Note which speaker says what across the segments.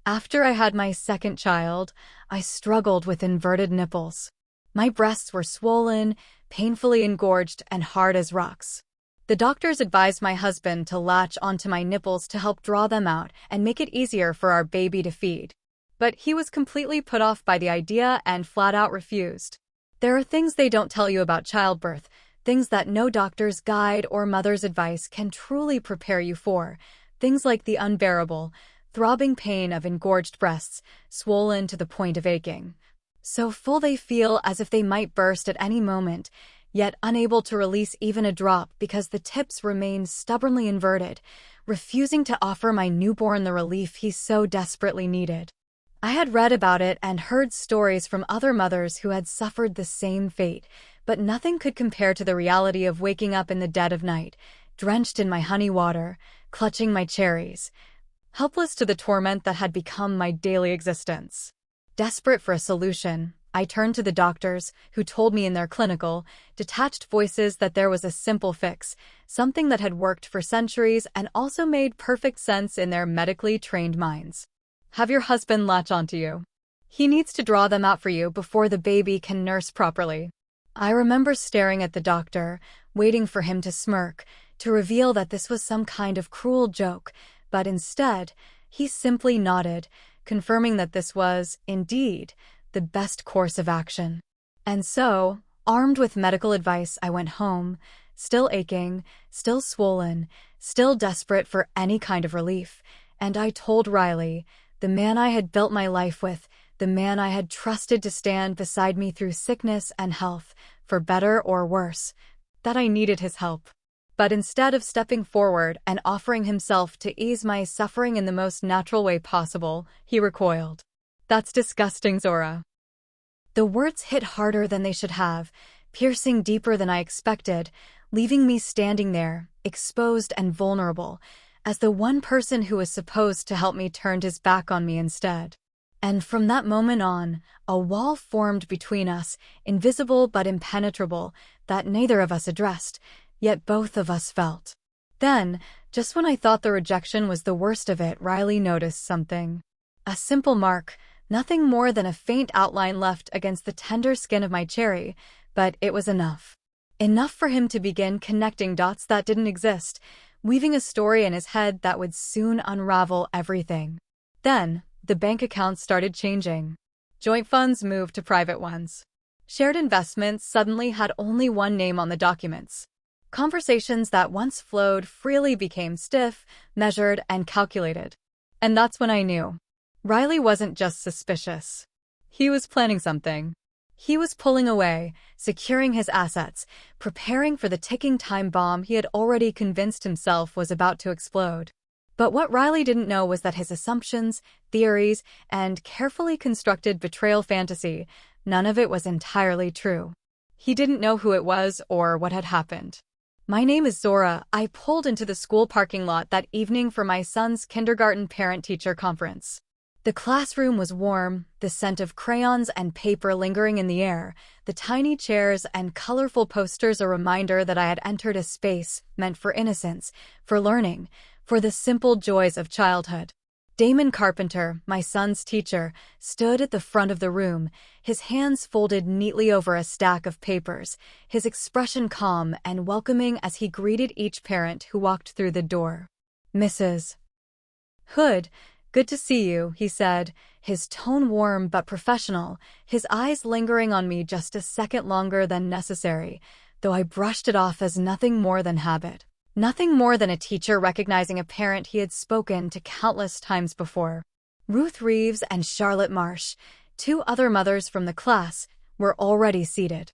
Speaker 1: After I had my second child, I struggled with inverted nipples. My breasts were swollen, painfully engorged, and hard as rocks. The doctors advised my husband to latch onto my nipples to help draw them out and make it easier for our baby to feed. But he was completely put off by the idea and flat out refused. There are things they don't tell you about childbirth, things that no doctor's guide or mother's advice can truly prepare you for, things like the unbearable, throbbing pain of engorged breasts, swollen to the point of aching. So full they feel as if they might burst at any moment, yet unable to release even a drop because the tips remain stubbornly inverted, refusing to offer my newborn the relief he so desperately needed. I had read about it and heard stories from other mothers who had suffered the same fate, but nothing could compare to the reality of waking up in the dead of night, drenched in my honey water, clutching my cherries, helpless to the torment that had become my daily existence. Desperate for a solution, I turned to the doctors, who told me in their clinical, detached voices that there was a simple fix, something that had worked for centuries and also made perfect sense in their medically trained minds. Have your husband latch onto you. He needs to draw them out for you before the baby can nurse properly. I remember staring at the doctor, waiting for him to smirk, to reveal that this was some kind of cruel joke, but instead, he simply nodded, confirming that this was, indeed, the best course of action. And so, armed with medical advice, I went home, still aching, still swollen, still desperate for any kind of relief, and I told Riley, the man I had built my life with, the man I had trusted to stand beside me through sickness and health, for better or worse, that I needed his help. But instead of stepping forward and offering himself to ease my suffering in the most natural way possible, he recoiled. That's disgusting, Zora. The words hit harder than they should have, piercing deeper than I expected, leaving me standing there, exposed and vulnerable, as the one person who was supposed to help me turned his back on me instead. And from that moment on, a wall formed between us, invisible but impenetrable, that neither of us addressed, yet both of us felt. Then, just when I thought the rejection was the worst of it, Riley noticed something. A simple mark, nothing more than a faint outline left against the tender skin of my cherry, but it was enough. Enough for him to begin connecting dots that didn't exist, weaving a story in his head that would soon unravel everything. Then, the bank accounts started changing. Joint funds moved to private ones. Shared investments suddenly had only one name on the documents. Conversations that once flowed freely became stiff, measured, and calculated. And that's when I knew. Riley wasn't just suspicious. He was planning something. He was pulling away, securing his assets, preparing for the ticking time bomb he had already convinced himself was about to explode. But what Riley didn't know was that his assumptions, theories, and carefully constructed betrayal fantasy, none of it was entirely true. He didn't know who it was or what had happened. My name is Zora. I pulled into the school parking lot that evening for my son's kindergarten parent-teacher conference. The classroom was warm, the scent of crayons and paper lingering in the air, the tiny chairs and colorful posters a reminder that I had entered a space meant for innocence, for learning, for the simple joys of childhood. Damon Carpenter, my son's teacher, stood at the front of the room, his hands folded neatly over a stack of papers, his expression calm and welcoming as he greeted each parent who walked through the door. "Mrs. Hood, good to see you," he said, his tone warm but professional, his eyes lingering on me just a second longer than necessary, though I brushed it off as nothing more than habit. Nothing more than a teacher recognizing a parent he had spoken to countless times before. Ruth Reeves and Charlotte Marsh, two other mothers from the class, were already seated.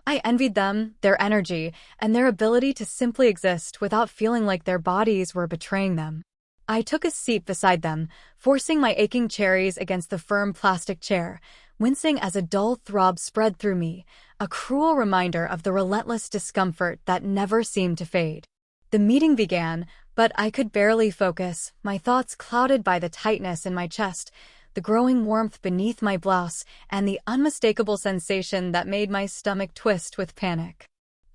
Speaker 1: I envied them, their energy, and their ability to simply exist without feeling like their bodies were betraying them. I took a seat beside them, forcing my aching cherries against the firm plastic chair, wincing as a dull throb spread through me, a cruel reminder of the relentless discomfort that never seemed to fade. The meeting began, but I could barely focus, my thoughts clouded by the tightness in my chest, the growing warmth beneath my blouse, and the unmistakable sensation that made my stomach twist with panic.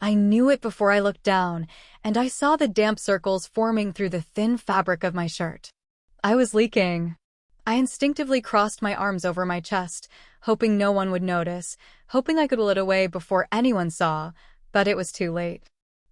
Speaker 1: I knew it before I looked down, and I saw the damp circles forming through the thin fabric of my shirt. I was leaking. I instinctively crossed my arms over my chest, hoping no one would notice, hoping I could will it away before anyone saw, but it was too late.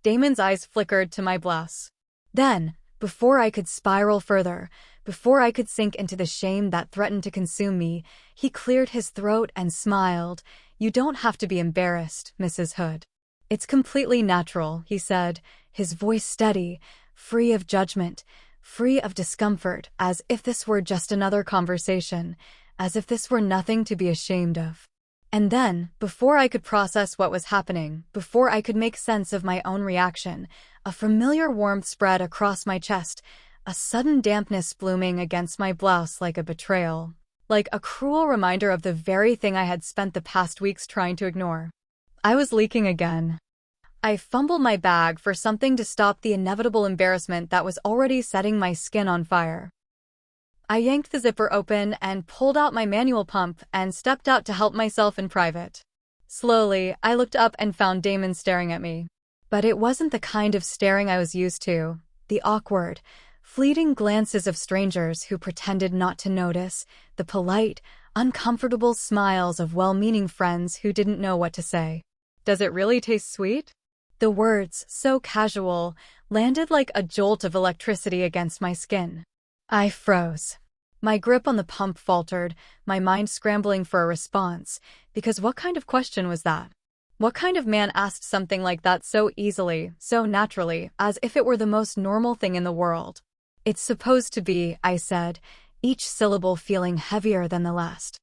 Speaker 1: Damon's eyes flickered to my blouse. Then, before I could spiral further, before I could sink into the shame that threatened to consume me, he cleared his throat and smiled. "You don't have to be embarrassed, Mrs. Hood. It's completely natural," he said, his voice steady, free of judgment, free of discomfort, as if this were just another conversation, as if this were nothing to be ashamed of. And then, before I could process what was happening, before I could make sense of my own reaction, a familiar warmth spread across my chest, a sudden dampness blooming against my blouse like a betrayal, like a cruel reminder of the very thing I had spent the past weeks trying to ignore. I was leaking again. I fumbled my bag for something to stop the inevitable embarrassment that was already setting my skin on fire. I yanked the zipper open and pulled out my manual pump and stepped out to help myself in private. Slowly, I looked up and found Damon staring at me. But it wasn't the kind of staring I was used to, the awkward, fleeting glances of strangers who pretended not to notice, the polite, uncomfortable smiles of well-meaning friends who didn't know what to say. "Does it really taste sweet?" The words, so casual, landed like a jolt of electricity against my skin. I froze. My grip on the pump faltered, my mind scrambling for a response, because what kind of question was that? What kind of man asked something like that so easily, so naturally, as if it were the most normal thing in the world? "It's supposed to be," I said, each syllable feeling heavier than the last.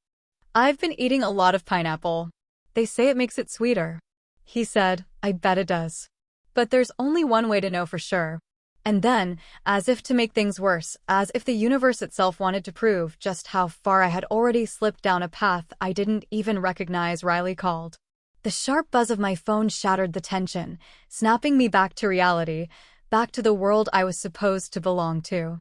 Speaker 1: "I've been eating a lot of pineapple. They say it makes it sweeter." He said, "I bet it does. But there's only one way to know for sure." And then, as if to make things worse, as if the universe itself wanted to prove just how far I had already slipped down a path I didn't even recognize, Riley called. The sharp buzz of my phone shattered the tension, snapping me back to reality, back to the world I was supposed to belong to.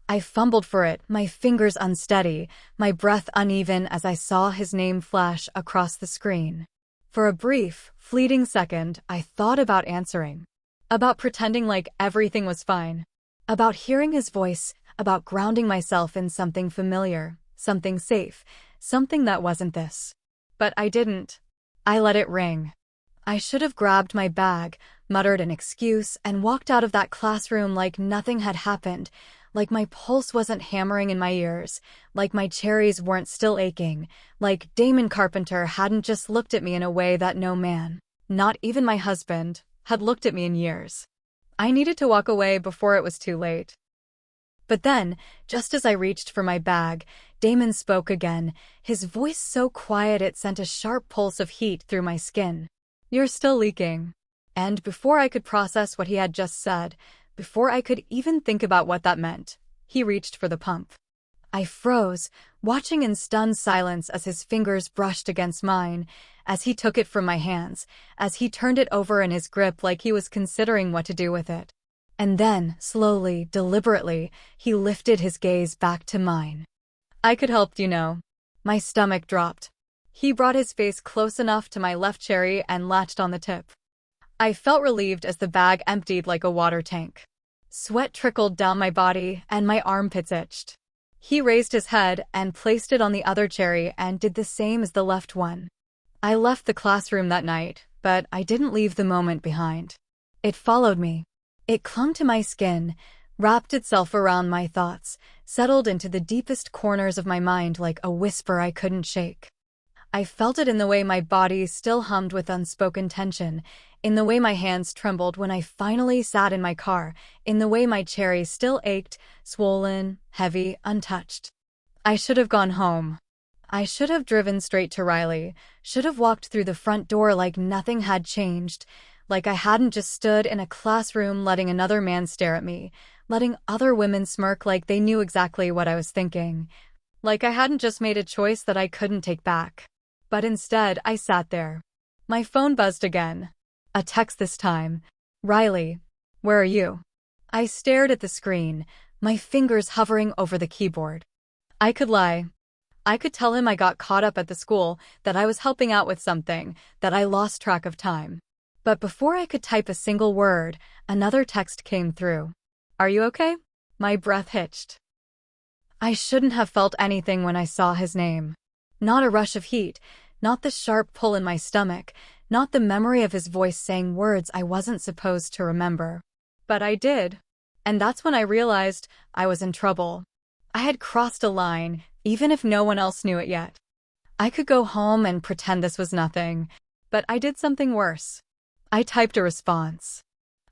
Speaker 1: I fumbled for it, my fingers unsteady, my breath uneven as I saw his name flash across the screen. For a brief, fleeting second, I thought about answering. About pretending like everything was fine. About hearing his voice, about grounding myself in something familiar, something safe, something that wasn't this. But I didn't. I let it ring. I should have grabbed my bag, muttered an excuse, and walked out of that classroom like nothing had happened, like my pulse wasn't hammering in my ears, like my cherries weren't still aching, like Damon Carpenter hadn't just looked at me in a way that no man, not even my husband, had looked at me in years. I needed to walk away before it was too late. But then, just as I reached for my bag, Damon spoke again, his voice so quiet it sent a sharp pulse of heat through my skin. "You're still leaking." And before I could process what he had just said, before I could even think about what that meant, he reached for the pump. I froze, watching in stunned silence as his fingers brushed against mine, as he took it from my hands, as he turned it over in his grip like he was considering what to do with it. And then, slowly, deliberately, he lifted his gaze back to mine. "I could help, you know." My stomach dropped. He brought his face close enough to my left cherry and latched on the tip. I felt relieved as the bag emptied like a water tank. Sweat trickled down my body and my armpits itched. He raised his head and placed it on the other cherry and did the same as the left one. I left the classroom that night, but I didn't leave the moment behind. It followed me. It clung to my skin, wrapped itself around my thoughts, settled into the deepest corners of my mind like a whisper I couldn't shake. I felt it in the way my body still hummed with unspoken tension, in the way my hands trembled when I finally sat in my car, in the way my cherry still ached, swollen, heavy, untouched. I should have gone home. I should have driven straight to Riley, should have walked through the front door like nothing had changed, like I hadn't just stood in a classroom letting another man stare at me, letting other women smirk like they knew exactly what I was thinking, like I hadn't just made a choice that I couldn't take back. But instead, I sat there. My phone buzzed again. A text this time. "Riley, where are you?" I stared at the screen, my fingers hovering over the keyboard. I could lie. I could tell him I got caught up at the school, that I was helping out with something, that I lost track of time. But before I could type a single word, another text came through. "Are you okay?" My breath hitched. I shouldn't have felt anything when I saw his name. Not a rush of heat, not the sharp pull in my stomach, not the memory of his voice saying words I wasn't supposed to remember. But I did. And that's when I realized I was in trouble. I had crossed a line, even if no one else knew it yet. I could go home and pretend this was nothing, but I did something worse. I typed a response.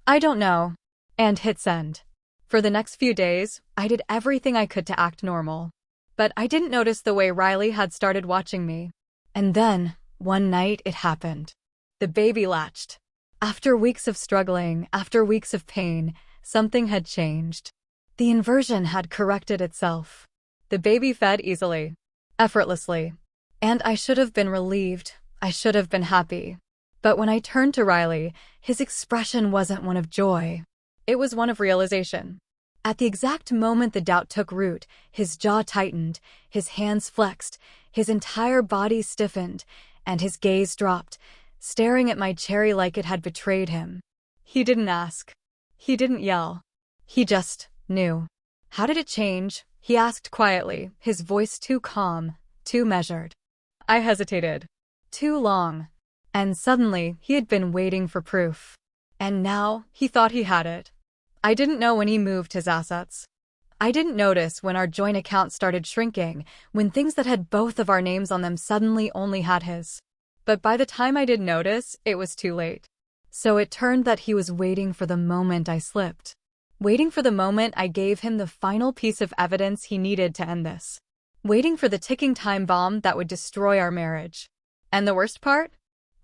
Speaker 1: "I don't know," and hit send. For the next few days, I did everything I could to act normal. But I didn't notice the way Riley had started watching me. And then, one night, it happened. The baby latched. After weeks of struggling, after weeks of pain, something had changed. The inversion had corrected itself. The baby fed easily, effortlessly. And I should have been relieved. I should have been happy. But when I turned to Riley, his expression wasn't one of joy. It was one of realization. At the exact moment the doubt took root, his jaw tightened, his hands flexed, his entire body stiffened, and his gaze dropped, staring at my cherry like it had betrayed him. He didn't ask. He didn't yell. He just knew. "How did it change?" he asked quietly, his voice too calm, too measured. I hesitated. Too long. And suddenly, he had been waiting for proof. And now, he thought he had it. I didn't know when he moved his assets. I didn't notice when our joint account started shrinking, when things that had both of our names on them suddenly only had his. But by the time I did notice, it was too late. So it turned that he was waiting for the moment I slipped. Waiting for the moment I gave him the final piece of evidence he needed to end this. Waiting for the ticking time bomb that would destroy our marriage. And the worst part?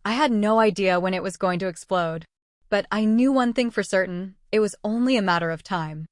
Speaker 1: I had no idea when it was going to explode. But I knew one thing for certain: it was only a matter of time.